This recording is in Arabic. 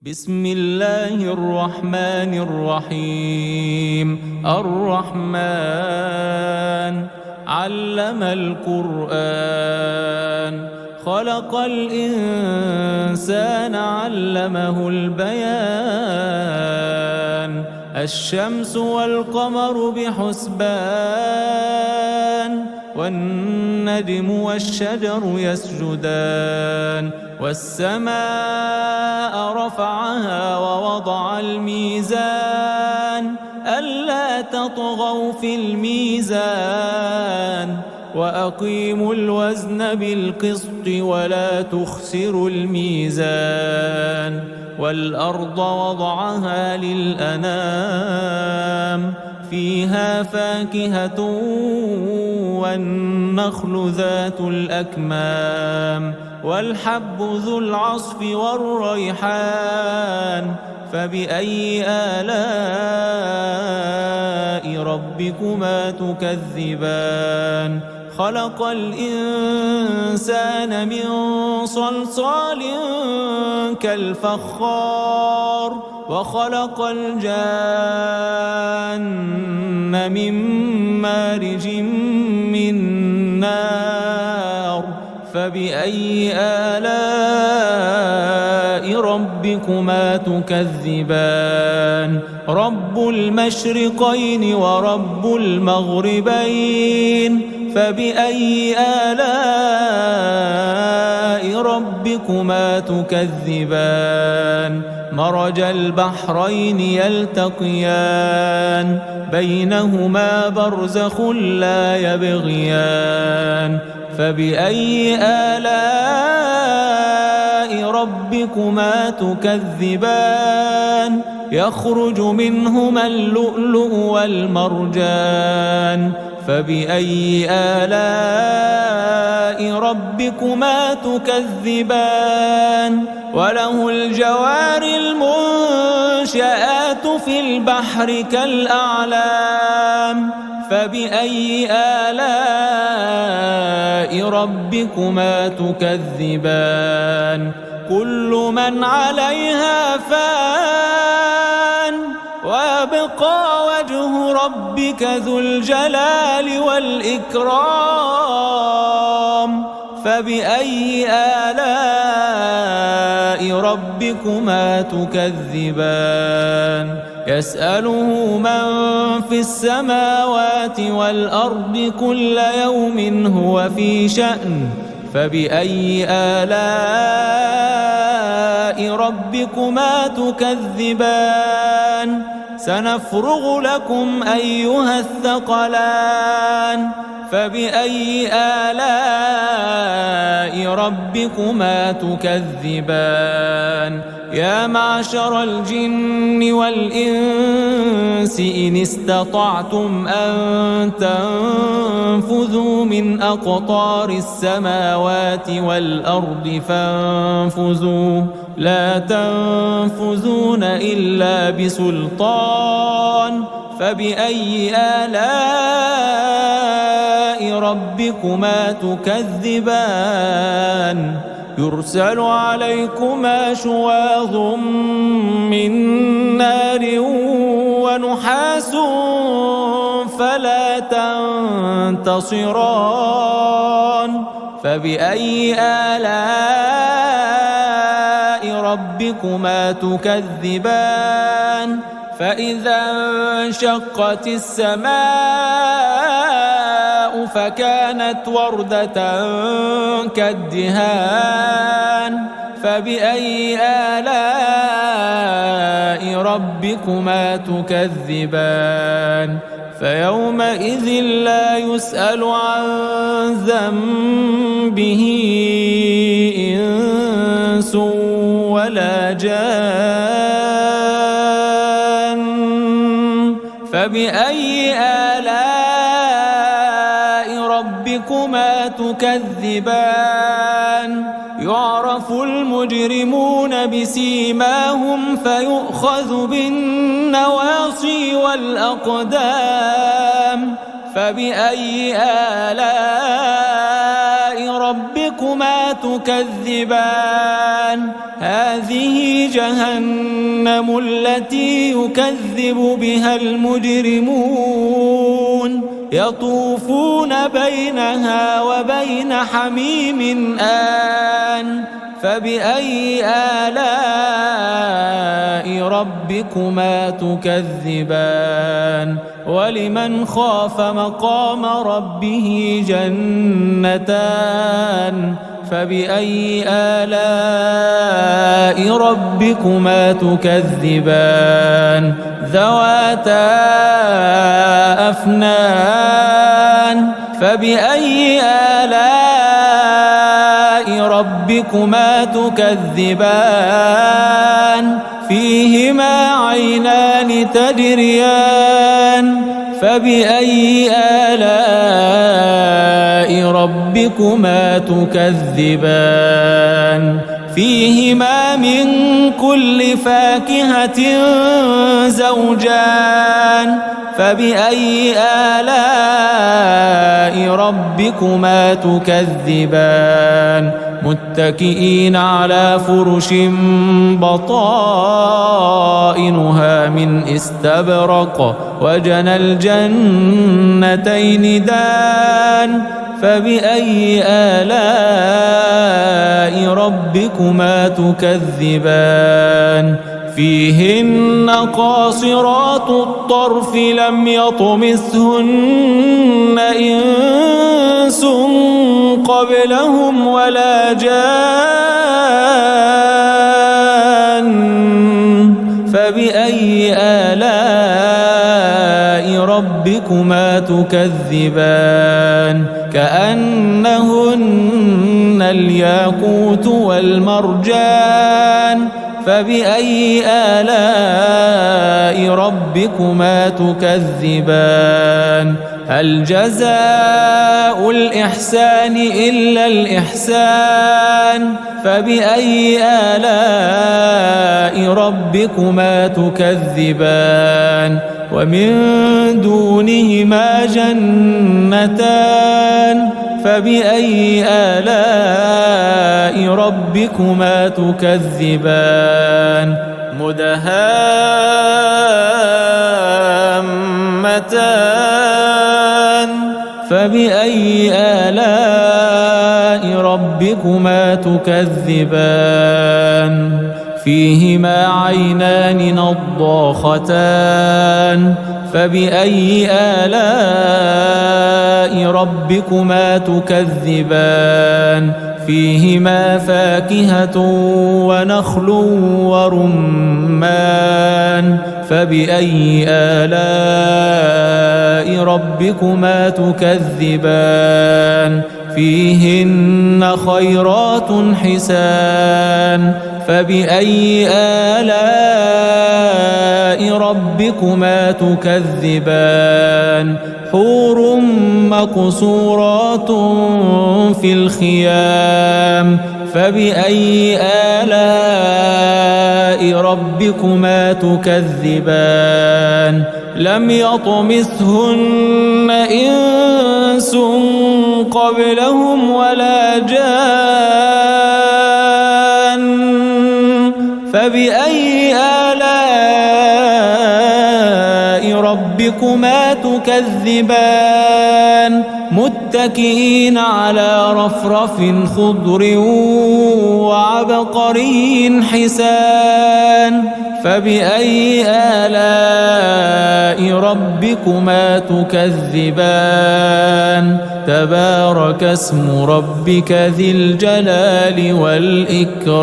بسم الله الرحمن الرحيم. الرحمن علم القرآن، خلق الإنسان علمه البيان. الشمس والقمر بحسبان، والنجم والشجر يسجدان. والسماء رفعها ووضع الميزان، ألا تطغوا في الميزان. وأقيموا الوزن بالقسط ولا تخسروا الميزان. والأرض وضعها للأنام، فيها فاكهة والنخل ذات الأكمام، والحب ذو العصف والريحان. فبأي آلاء ربكما تكذبان؟ خلق الإنسان من صلصال كالفخار، وخلق الجان من مارج من نار. فبأي آلاء ربكما تكذبان؟ رب المشرقين ورب المغربين. فبأي آلاء ربكما تكذبان؟ مرج البحرين يلتقيان، بينهما برزخ لا يبغيان. فبأي آلاء ربكما تكذبان؟ يخرج منهما اللؤلؤ والمرجان. فبأي آلاء ربكما تكذبان؟ وله الجوار المنشآت في البحر كالأعلام. فبأي آلاء ربكما تكذبان؟ كل من عليها فان، ويبقى وجه ربك ذو الجلال والإكرام. فبأي آلاء ربكما تكذبان؟ يسأله من في السماوات والأرض كل يوم هو في شأن. فبأي آلاء ربكما تكذبان؟ سنفرغ لكم أيها الثقلان. فبأي آلاء ربكما تكذبان؟ يا معشر الجن والإنس إن استطعتم أن تنفذوا من أقطار السماوات والأرض فانفذوا، لا تنفذون إلا بسلطان. فبأي آلاء ربكما تكذبان؟ يرسل عليكما شواظ من نار ونحاس فلا تنتصران. فبأي آلاء ربكما تكذبان؟ فإذا انشقت السماء فكانت وردة كالدهان. فبأي آلاء ربكما تكذبان؟ فيومئذ لا يسأل عن ذنبه إنس ولا جان. فبأي آلاء ربكما تكذبان؟ يعرف المجرمون بسيماهم فيؤخذ بالنواصي والأقدام. فبأي آلاء ربكما تكذبان؟ هذه جهنم التي يكذب بها المجرمون يطوفون بينها وبين حميم آن فبأي آلاء ربكما تكذبان ولمن خاف مقام ربه جنتان فبأي آلاء ربكما تكذبان ذواتا أفنان فبأي آلاء ربكما تكذبان فيهما عينان تجريان فبأي آلاء ربكما تكذبان فيهما من كل فاكهة زوجان فبأي آلاء ربكما تكذبان متكئين على فرش بطائنها من استبرق وجنى الجنتين دان فبأي آلاء ربكما تكذبان فيهن قاصرات الطرف لم يطمثهن إنس قبلهم ولا جان فبأي آلاء ربكما تكذبان كأنهن الياقوت والمرجان فبأي آلاء ربكما تكذبان هل جزاء الإحسان إلا الإحسان فبأي آلاء ربكما تكذبان ومن دونهما جنتان فبأي آلاء ربكما تكذبان مدهامتان فبأي آلاء ربكما تكذبان فيهما عينان نضاختان فبأي آلاء ربكما تكذبان فيهما فاكهة ونخل ورمان فبأي آلاء ربكما تكذبان فيهن خيرات حسان فبأي آلاء ربكما تكذبان حور مقصورات في الخيام فبأي آلاء ربكما تكذبان لم يطمثهن إنس قبلهم ولا جان فبأي آلاء ربكما تكذبان متكئين على رفرف خضر وعبقري حسان فبأي آلاء ربكما تكذبان تبارك اسم ربك ذي الجلال والإكرام